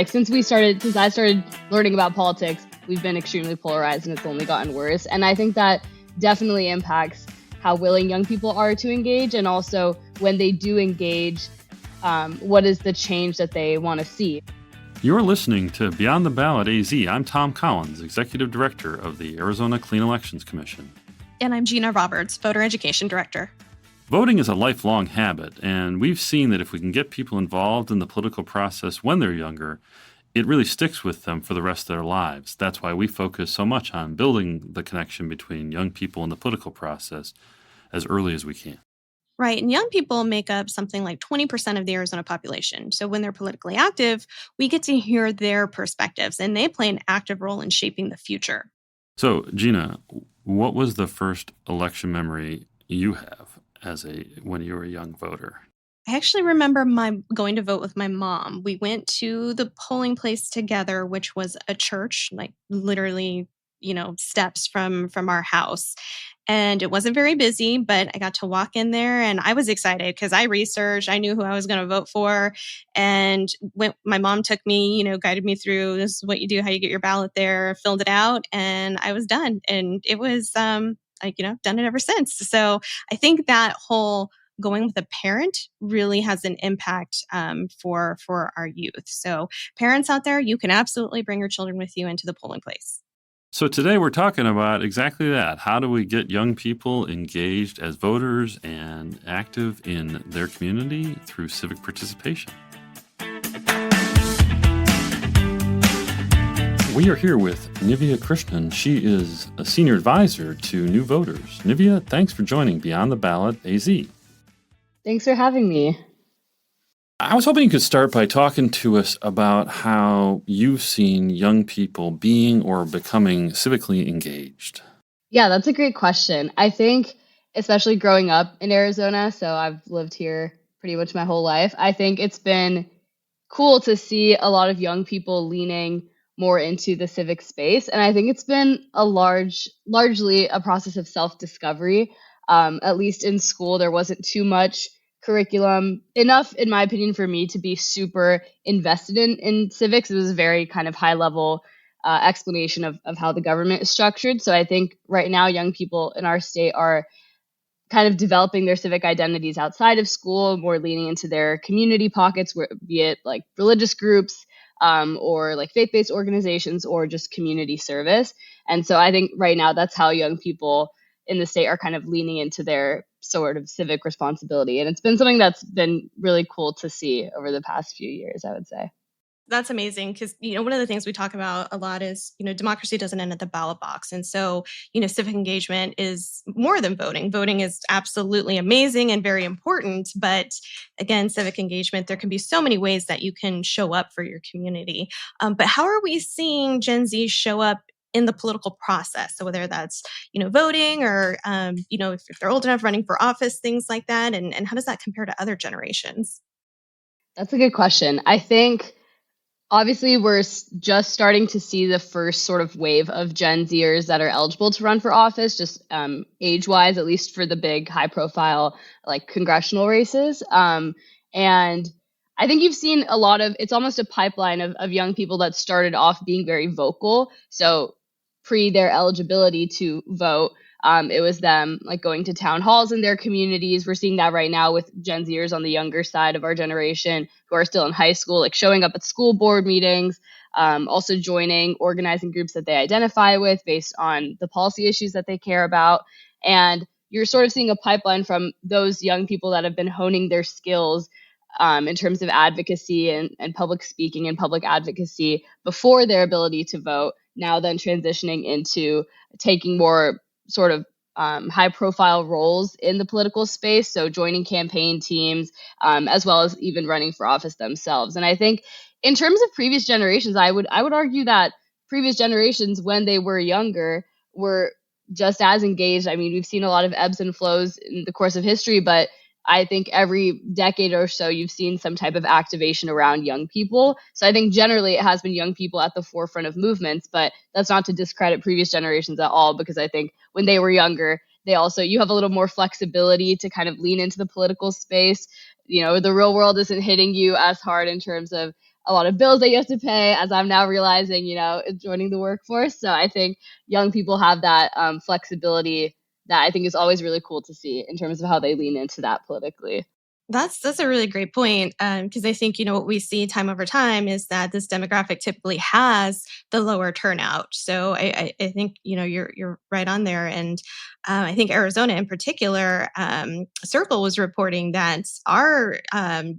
since I started learning about politics, we've been extremely polarized and it's only gotten worse. And I think that definitely impacts how willing young people are to engage, and also when they do engage, what is the change that they want to see. You're listening to Beyond the Ballot AZ. I'm Tom Collins, Executive Director of the Arizona Clean Elections Commission. And I'm Gina Roberts, Voter Education Director. Voting is a lifelong habit, and we've seen that if we can get people involved in the political process when they're younger, it really sticks with them for the rest of their lives. That's why we focus so much on building the connection between young people and the political process as early as we can. Right. And young people make up something like 20% of the Arizona population. So when they're politically active, we get to hear their perspectives, and they play an active role in shaping the future. So, Gina, what was the first election memory you have when you were a young voter? I actually remember going to vote with my mom. We went to the polling place together, which was a church, like literally, steps from our house. And it wasn't very busy, but I got to walk in there and I was excited because I researched, I knew who I was going to vote for. And my mom took me, guided me through, this is what you do, how you get your ballot there, filled it out, and I was done. And it was, done it ever since. So I think that whole going with a parent really has an impact for our youth. So parents out there, you can absolutely bring your children with you into the polling place. So today we're talking about exactly that. How do we get young people engaged as voters and active in their community through civic participation? We are here with Nivea Krishnan. She is a senior advisor to new voters. Nivea, thanks for joining Beyond the Ballot AZ. Thanks for having me. I was hoping you could start by talking to us about how you've seen young people being or becoming civically engaged. Yeah, that's a great question. I think, especially growing up in Arizona, so I've lived here pretty much my whole life, I think it's been cool to see a lot of young people leaning more into the civic space. And I think it's been largely a process of self-discovery. At least in school, there wasn't too much curriculum, enough, in my opinion, for me to be super invested in civics. It was a very kind of high level explanation of how the government is structured. So I think right now young people in our state are kind of developing their civic identities outside of school, more leaning into their community pockets, be it like religious groups or like faith-based organizations or just community service. And so I think right now that's how young people in the state are kind of leaning into their sort of civic responsibility. And it's been something that's been really cool to see over the past few years, I would say. That's amazing because, one of the things we talk about a lot is, democracy doesn't end at the ballot box. And so, civic engagement is more than voting. Voting is absolutely amazing and very important. But again, civic engagement, there can be so many ways that you can show up for your community. But how are we seeing Gen Z show up in the political process? So whether that's, voting or, if they're old enough, running for office, things like that. And how does that compare to other generations? That's a good question. I think obviously we're just starting to see the first sort of wave of Gen Zers that are eligible to run for office, just age-wise, at least for the big high-profile like congressional races. And I think you've seen a lot of, it's almost a pipeline of young people that started off being very vocal. So pre their eligibility to vote, it was them like going to town halls in their communities. We're seeing that right now with Gen Zers on the younger side of our generation who are still in high school, like showing up at school board meetings, also joining organizing groups that they identify with based on the policy issues that they care about. And you're sort of seeing a pipeline from those young people that have been honing their skills in terms of advocacy and public speaking and public advocacy before their ability to vote, now then transitioning into taking more sort of high profile roles in the political space. So joining campaign teams, as well as even running for office themselves. And I think in terms of previous generations, I would argue that previous generations, when they were younger, were just as engaged. I mean, we've seen a lot of ebbs and flows in the course of history, but I think every decade or so, you've seen some type of activation around young people. So I think generally it has been young people at the forefront of movements, but that's not to discredit previous generations at all, because I think when they were younger, you have a little more flexibility to kind of lean into the political space. The real world isn't hitting you as hard in terms of a lot of bills that you have to pay, as I'm now realizing, joining the workforce. So I think young people have that flexibility that I think is always really cool to see in terms of how they lean into that politically. That's a really great point, because I think, what we see time over time is that this demographic typically has the lower turnout. So I think, you're right on there. And I think Arizona in particular, Circle was reporting that our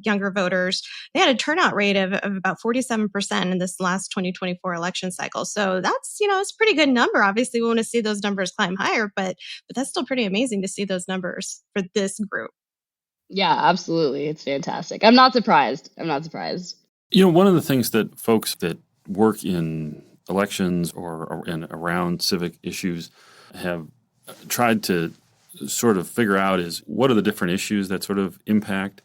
younger voters, they had a turnout rate of about 47% in this last 2024 election cycle. So that's, it's a pretty good number. Obviously, we want to see those numbers climb higher, but that's still pretty amazing to see those numbers for this group. Yeah, absolutely. It's fantastic. I'm not surprised. I'm not surprised. One of the things that folks that work in elections or in around civic issues have tried to sort of figure out is what are the different issues that sort of impact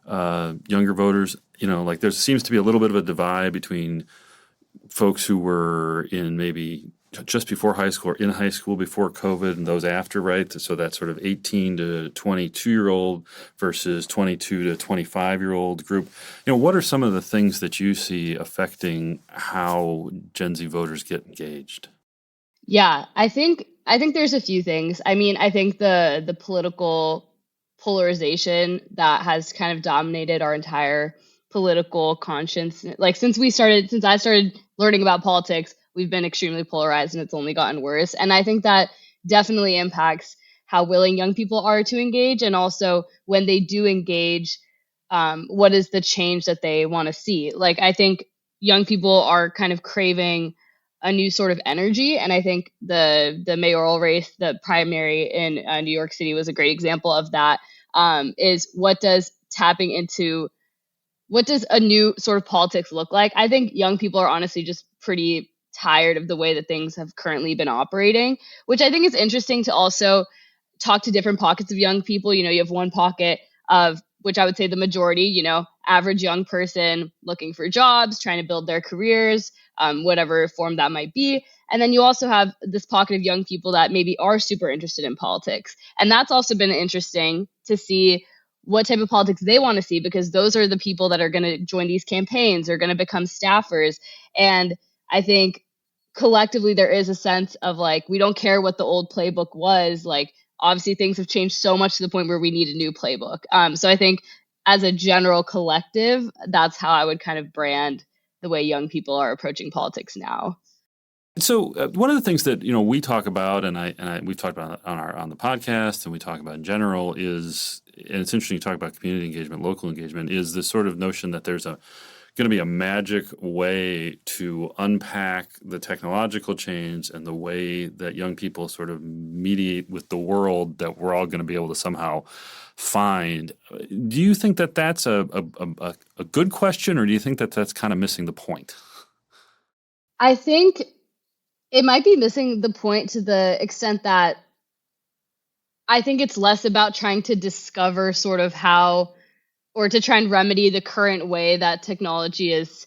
younger voters. Like there seems to be a little bit of a divide between folks who were in maybe just before high school or in high school before COVID and those after, right? So that sort of 18 to 22-year-old versus 22 to 25-year-old group. What are some of the things that you see affecting how Gen Z voters get engaged? Yeah, I think there's a few things. I mean, I think the political polarization that has kind of dominated our entire political conscience, like since I started learning about politics, we've been extremely polarized and it's only gotten worse. And I think that definitely impacts how willing young people are to engage, and also when they do engage, what is the change that they want to see. Like I think young people are kind of craving a new sort of energy, and I think the mayoral race, the primary in New York City, was a great example of that. Is what does a new sort of politics look like? I think young people are honestly just pretty tired of the way that things have currently been operating, which I think is interesting to also talk to different pockets of young people. You have one pocket of, which I would say the majority, average young person looking for jobs, trying to build their careers, whatever form that might be. And then you also have this pocket of young people that maybe are super interested in politics. And that's also been interesting to see what type of politics they want to see, because those are the people that are going to join these campaigns or going to become staffers. And I think collectively there is a sense of like, we don't care what the old playbook was. Like, obviously things have changed so much to the point where we need a new playbook. So I think as a general collective, that's how I would kind of brand the way young people are approaching politics now. So one of the things that we talk about, and we've talked about on the podcast, and we talk about in general is, and it's interesting to talk about community engagement, local engagement, is this sort of notion that there's going to be a magic way to unpack the technological change and the way that young people sort of mediate with the world that we're all going to be able to somehow find. Do you think that that's a good question, or do you think that that's kind of missing the point? I think it might be missing the point to the extent that I think it's less about trying to discover sort of how, or to try and remedy the current way that technology is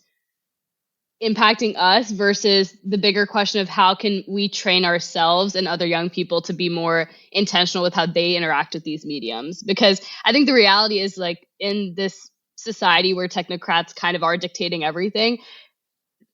impacting us, versus the bigger question of how can we train ourselves and other young people to be more intentional with how they interact with these mediums. Because I think the reality is, like, in this society where technocrats kind of are dictating everything,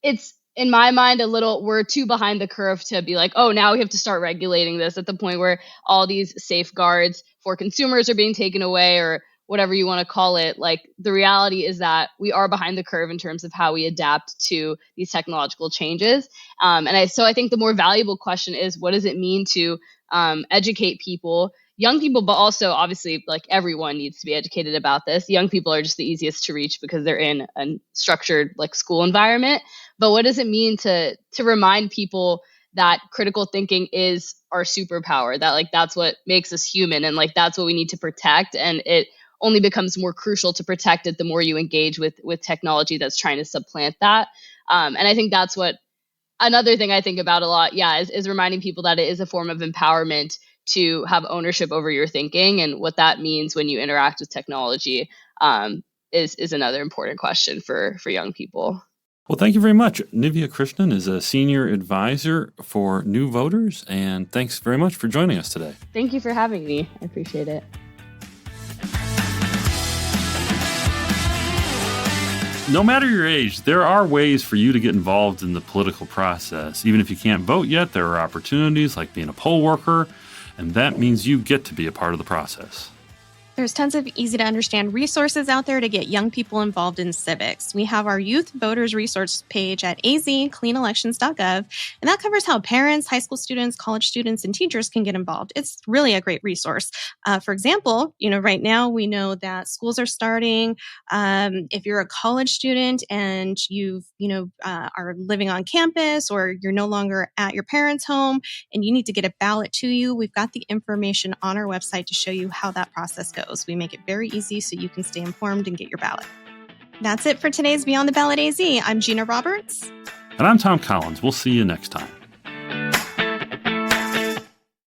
it's, in my mind, we're too behind the curve to be like, oh, now we have to start regulating this at the point where all these safeguards for consumers are being taken away, or whatever you want to call it. Like, the reality is that we are behind the curve in terms of how we adapt to these technological changes. So I think the more valuable question is, what does it mean to educate people, young people, but also obviously like everyone needs to be educated about this. Young people are just the easiest to reach because they're in a structured like school environment. But what does it mean to remind people that critical thinking is our superpower, that like that's what makes us human, and like that's what we need to protect, and it only becomes more crucial to protect it the more you engage with technology that's trying to supplant that. And I think that's what another thing I think about a lot, is reminding people that it is a form of empowerment to have ownership over your thinking, and what that means when you interact with technology is another important question for young people. Well, thank you very much. Nivea Krishnan is a senior advisor for new voters, and thanks very much for joining us today. Thank you for having me. I appreciate it. No matter your age, there are ways for you to get involved in the political process. Even if you can't vote yet, there are opportunities like being a poll worker, and that means you get to be a part of the process. There's tons of easy to understand resources out there to get young people involved in civics. We have our Youth Voters Resource page at azcleanelections.gov, and that covers how parents, high school students, college students, and teachers can get involved. It's really a great resource. For example, right now we know that schools are starting. If you're a college student and are living on campus, or you're no longer at your parents' home and you need to get a ballot to you, we've got the information on our website to show you how that process goes. We make it very easy so you can stay informed and get your ballot. That's it for today's Beyond the Ballot AZ. I'm Gina Roberts. And I'm Tom Collins. We'll see you next time.